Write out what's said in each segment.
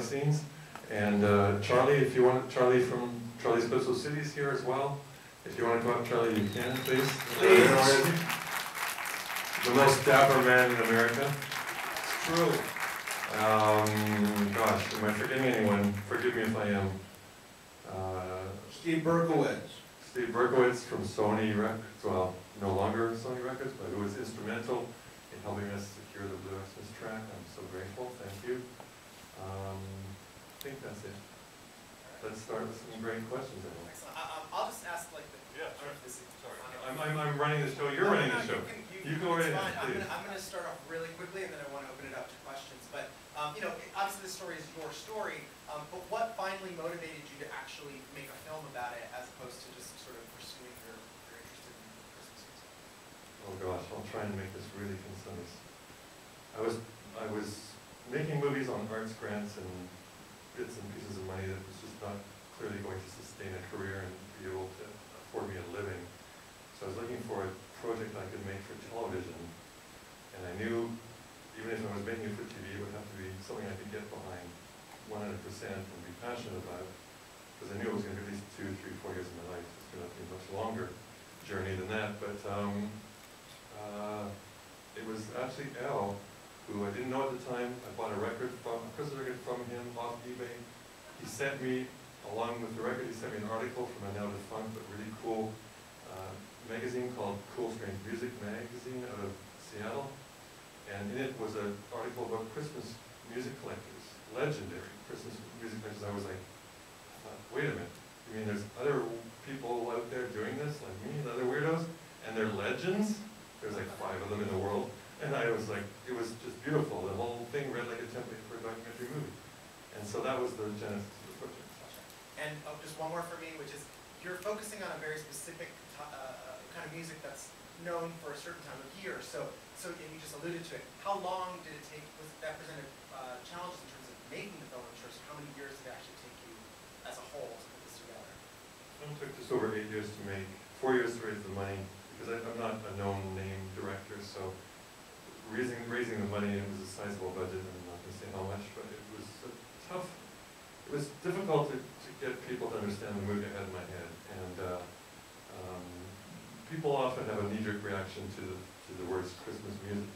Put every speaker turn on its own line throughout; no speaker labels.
dark scenes. And Charlie, if you want, Charlie from Charlie's Special Cities here as well. If you want to come up, Charlie, you can, please. Please. The most dapper man in America.
It's true.
Gosh, am I forgetting anyone? Forgive me if I am.
Steve Berkowitz.
Steve Berkowitz from Sony Records, well, no longer Sony Records, but who was instrumental in helping us secure the Blue Xmas track. I'm so grateful, thank you. I think that's it. Let's start with some great questions.
Excellent. I'll just ask like the...
Yeah, sure. Sorry. I'm running the show, you're running the show. You go right ahead, please.
I'm going to start off really quickly and then I want to open it up to questions. But, you know, obviously this story is your story, but what finally motivated you to actually make a film about it as opposed to just sort of pursuing your interest in Christmas music?
Oh gosh, I'll try and make this really concise. I was making movies on arts grants and bits and pieces of money that was just not clearly going to sustain a career and be able to afford me a living. So I was looking for a project I could make for television, and I knew even if I was making it for TV, it would have to be something I could get behind 100% and be passionate about, because I knew it was going to be at least 2, 3, 4 years of my life. It's going to be a much longer journey than that, but it was actually Al, who I didn't know at the time. I bought a Christmas record from him off eBay. He sent me, along with the record, he sent me an article from a now defunct but really cool magazine called Cool Strange Music Magazine out of Seattle. And in it was an article about Christmas music collectors, legendary Christmas music collectors. I was like, wait a minute, you mean there's other people out there doing this, like me, and other weirdos, and they're legends? There's like 5 of them in the world. And I was like, it was just beautiful. The whole thing read like a template for a documentary movie. And so that was the genesis of the project.
And just one more for me, which is, you're focusing on a very specific kind of music that's known for a certain time of year. So and you just alluded to it. How long did it take? Was that presented challenges in terms of making the film? How many years did it actually take you as a whole to put this together?
It took just over 8 years to make, 4 years to raise the money, because I'm not a known name director, so raising the money, it was a sizable budget. I'm not going to say how much, but it was tough. It was difficult to get people to understand the movie I had in my head, and people often have a knee-jerk reaction to the words Christmas music.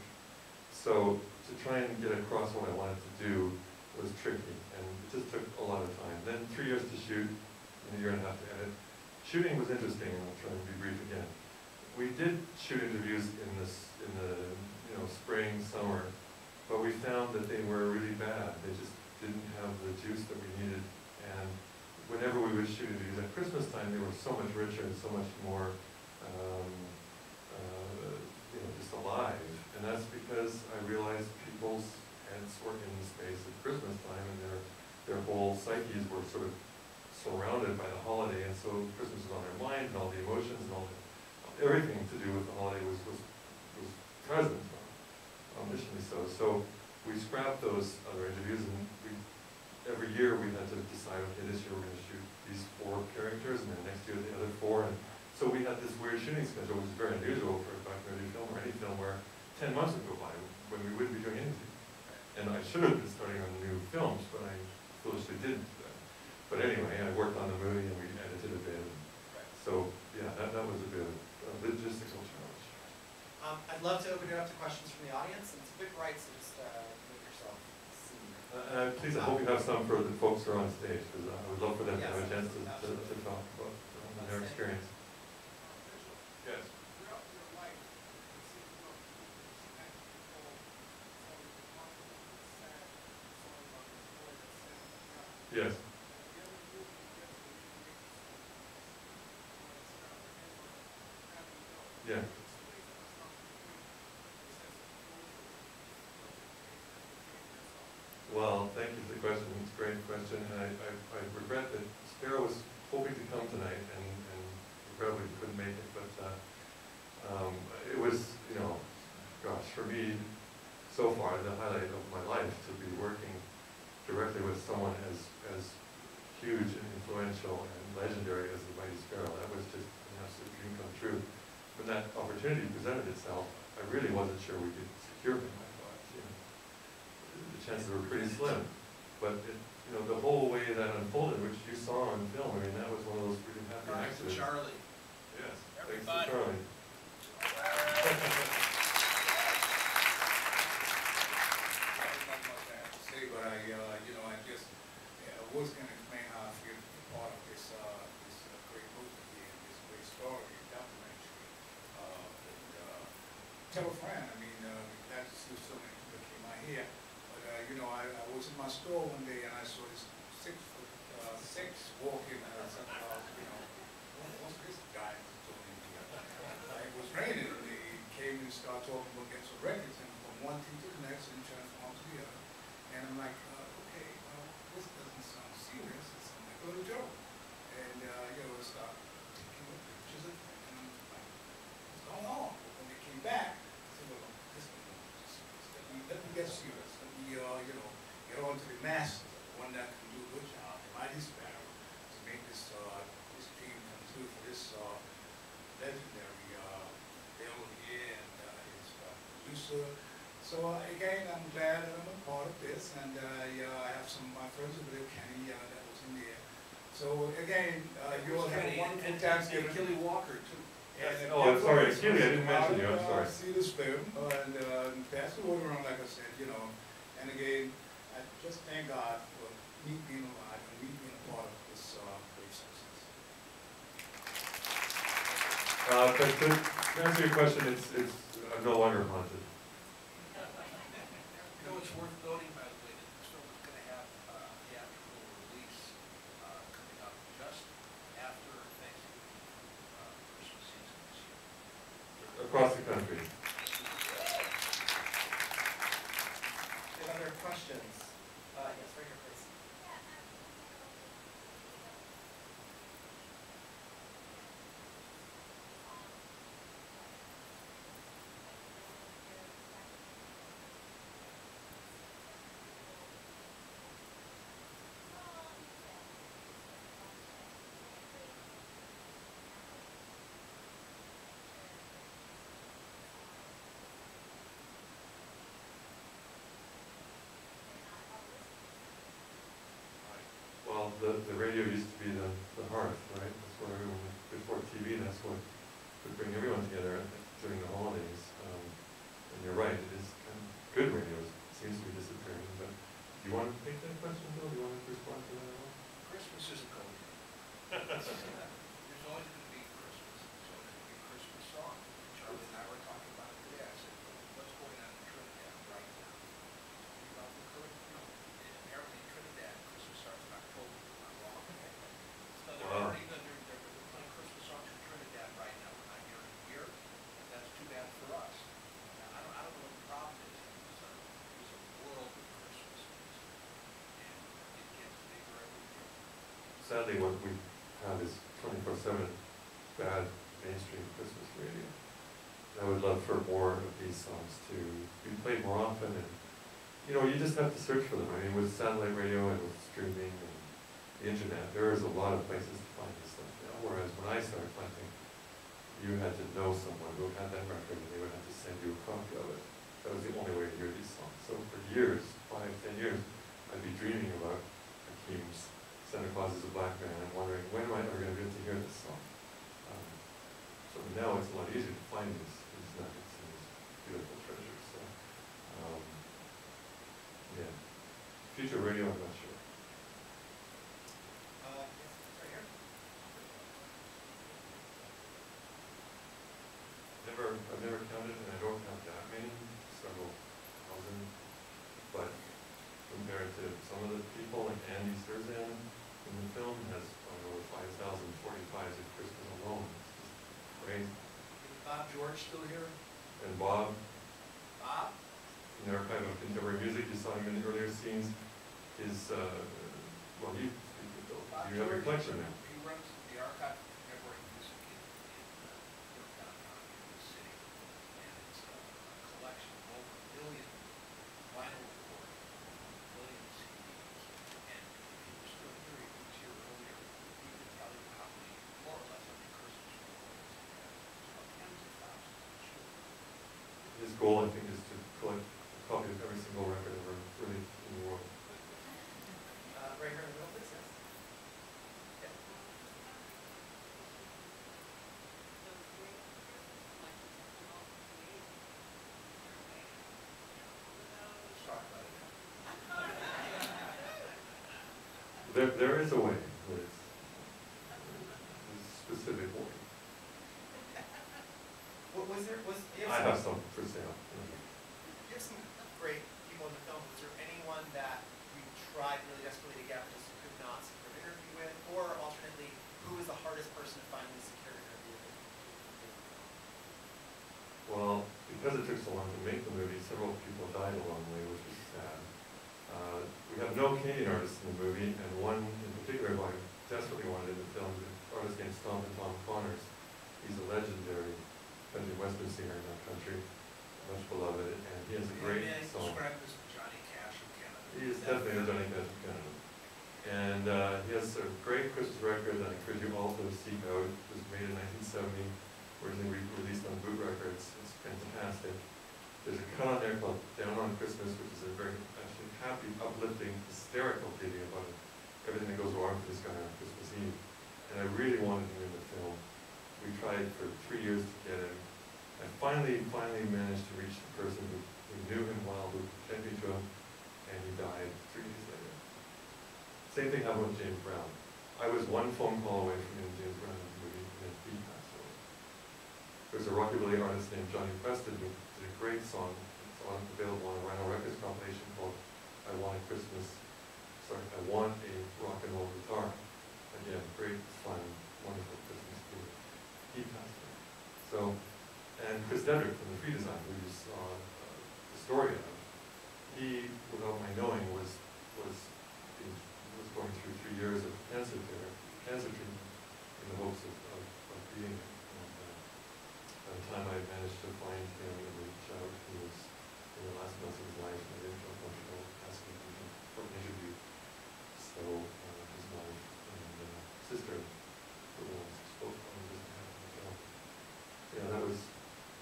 So to try and get across what I wanted to do was tricky, and it just took a lot of time. Then 3 years to shoot, and a year and a half to edit. Shooting was interesting, and I'll try and be brief again. We did shoot interviews in the spring, summer, but we found that they were really bad. They just didn't have the juice that we needed, and whenever we would shoot interviews at Christmas time, they were so much richer and so much more just alive. And that's because I realized people's heads were in the space at Christmas time, and their whole psyches were sort of surrounded by the holiday, and so Christmas was on their mind, and all the emotions and everything to do with the holiday was present, omnisciently so. So we scrapped those other interviews, and every year we had to decide, okay, this year we're going to shoot these 4 characters, and then next year the other 4. And so we had this weird shooting schedule, which is very unusual for a documentary film or any film, where 10 months would go by when we wouldn't be doing anything. And I should have been starting on new films, but I foolishly didn't do that. But anyway, I worked on the movie and we edited a bit. So yeah, that was a bit of a logistical challenge.
I'd love to open it up to questions from the audience, and it's a bit bright, so just make yourself seen.
Please, I hope you have some for the folks who are on stage, because I would love for them to have a chance to talk about their experience. Yes. Yes. Yeah. Well, thank you for the question. It's a great question, and I regret that Sparrow was hoping to come tonight and regrettably couldn't make it, but it was, gosh, for me, so far, the highlight of my life to be working directly with someone as huge and influential and legendary as the Mighty Sparrow. That was just an absolute dream come true. When that opportunity presented itself, I really wasn't sure we could secure him. I thought, the chances were pretty slim. But it, you know, the whole way that unfolded, which you saw on film, I mean, that was one of those really happy
Thanks to
accidents.
Charlie.
Yes, thanks to
Everybody.
Charlie.
Not much I have to say, but I was going to explain how I feel to be part of this great movie and this great story, documentary. Tell a friend. I mean, glad to see so many people came out here. But I was in my store one day and I saw this 6'6" walking, and I said, what's this guy doing here? It was raining, and he came and started talking about getting some records, and from one thing to the next, and transformed to the other. And I'm like, okay, well, this doesn't sound serious. It sounds like a little joke. And we started taking pictures of it, and I'm like, what's going on? But when they came back, I said, well, this is serious. Let me get serious. Let me, get on to the masses, the one that can do a good job, the mighty sparrow, to make this dream come true for this legendary Bill here and his producer. So again, I'm glad that I'm a part of this, and I have some of my friends over there, Kenny, that was in there. So again, you all have a wonderful Thanksgiving.
And Kelly Walker, too.
And
Oh, I'm sorry, excuse me, I didn't mention you, I'm sorry.
See this film, and pass the word around, like I said, and again, I just thank God for me being alive and me being a part of this great success.
But to answer your question, it's no longer haunted.
It's worth noting, by the way, that this film is going to have theatrical release coming up just after Thanksgiving, Christmas season this year.
Across the country.
Any other questions? Yes, right here, please.
Well, the radio used to be the hearth, right? That's what everyone, before TV, that's what would bring everyone together during the holidays. And you're right, it is kind of good radio seems to be disappearing. But do you want to take that question, Bill? Do you want to respond to that at all?
Christmas isn't going anywhere. There's always going to be Christmas. There's always going to be a Christmas song. Charlie and I were talking about it today. I said, what's going on in Trinidad right now? About the current, apparently in Trinidad, Christmas starts in October. Am I wrong? So
Wow.
they're playing Christmas songs in Trinidad right now. We're not hearing it here. That's too bad for us. Now, I don't know what the problem is. There's a world of Christmas music, and it gets bigger every year.
Sadly, what we have is 24/7 bad mainstream Christmas radio. I would love for more of these songs to be played more often, and you just have to search for them. I mean, with satellite radio and with streaming and the internet, there is a lot of places to find this stuff now. Whereas when I started planting, you had to know someone who had that record, and they would have to send you a copy of it. That was the only way to hear these songs. So for years, 5, 10 years, I'd be dreaming about Hakeem's Santa Claus is a Black Man and wondering, when am I ever going to get to hear this song? So now it's a lot easier to find these nuggets and these beautiful treasures. So, yeah. Future radio, I'm not sure.
Yes, right here.
I've never counted, and I don't count that many, several thousand, but compared to some of the people, like Andy Surzan in the film has, over 5,045 at Christmas alone. It's just crazy.
Is Bob George still here?
And Bob,
Bob?
in the archive of contemporary music, you saw him in the earlier scenes, is, well, you have a collection now.
He runs the archive of contemporary music in downtown in the city, and it's a collection of over 1 million vinyl recordings, 1 million CDs, and if he was still here, he was here earlier, he could tell you how many, more or less, how many Christmas recordings he has. It's tens of thousands, I'm sure.
His goal, I think, is to collect a copy of every single record ever released in the world. there is a way, but it's a specific way. I have some for sale.
You have some great people in the film. Was there anyone that you tried really desperately to get but just could not secure an interview with? Or alternately, who was the hardest person to finally secure an interview with?
Well, because it took so long to make the movie, several people died along the way, which was sad. We have no Canadian artists in the movie, and one in particular who I desperately wanted in the film is an artist named Tom Connors. He's a legendary country western singer in that country, much beloved, and he has a great song.
Describe this as Johnny Cash of Canada.
He is definitely a Johnny Cash of Canada. And he has a great Christmas record that I encourage you all to seek out. It was made in 1970, originally released on Boot Records. It's fantastic. There's a cut on there called Down on Christmas, which is a very actually happy, uplifting, hysterical feeling about everything that goes wrong for this guy on Christmas Eve. And I really wanted him in the film. We tried for 3 years to get him. I finally managed to reach the person who knew him well, who sent me to him, and he died 3 days later. Same thing happened with James Brown. I was one phone call away from getting James Brown in the movie, and then he passed away. There's a rockabilly artist named Johnny Preston who did a great song. It's available on a Rhino Records compilation called I Want a Rock and Roll Guitar. Again, great, fun, wonderful Christmas tune. He passed away. So, and Chris Dedrick from the Free Design, who you saw the story of, he, without my knowing, was going through 3 years of cancer treatment in the hopes of beating it. And by the time I managed to find him and reach out, he was in the last months of his life, and I didn't feel comfortable asking him for an interview. So his wife and sister were the ones who spoke on his behalf in the film. Yeah, that was,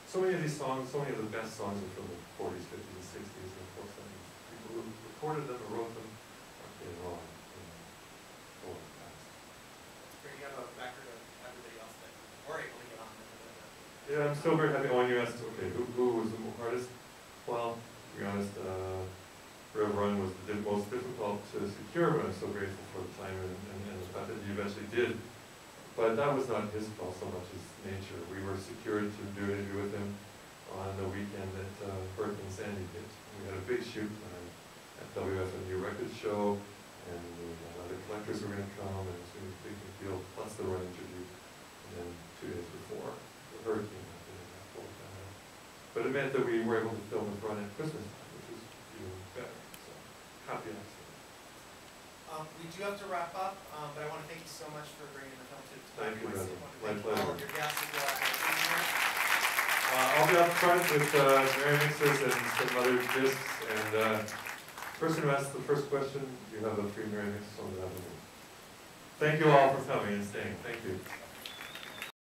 so many of these songs, so many of the best songs are from the 40s, 50s, and 60s, and of course, people who recorded them or wrote them are getting on.
You have a record of everybody else that were able to get on.
Yeah, I'm still very happy. When you asked, okay, who was the hardest? Well, to be honest, Rev Run was the most difficult to secure, but I'm so grateful for the time and the fact that he eventually did. But that was not his fault so much as nature. We were secured to do an interview with him on the weekend that Bert and Sandy hit. We had a big shoot at WFMU Records Show, and other collectors were going to come, and it was going to be a big deal, plus the run interview. And then 2 days before, the hurricane happened, and that broke down. But it meant that we were able to film with Run at Christmas time, which was even better. So, happy accident.
We do have to wrap up, but I want to thank you so much for bringing the film to
Thank you,
NYC.
Kezin.
I want to thank all of your guests as well for being here.
I'll be up front with Merry Mixes and some other discs, and person who asked the first question, you have a free Merry Mixes on that one. Thank you all for coming and staying. Thank you.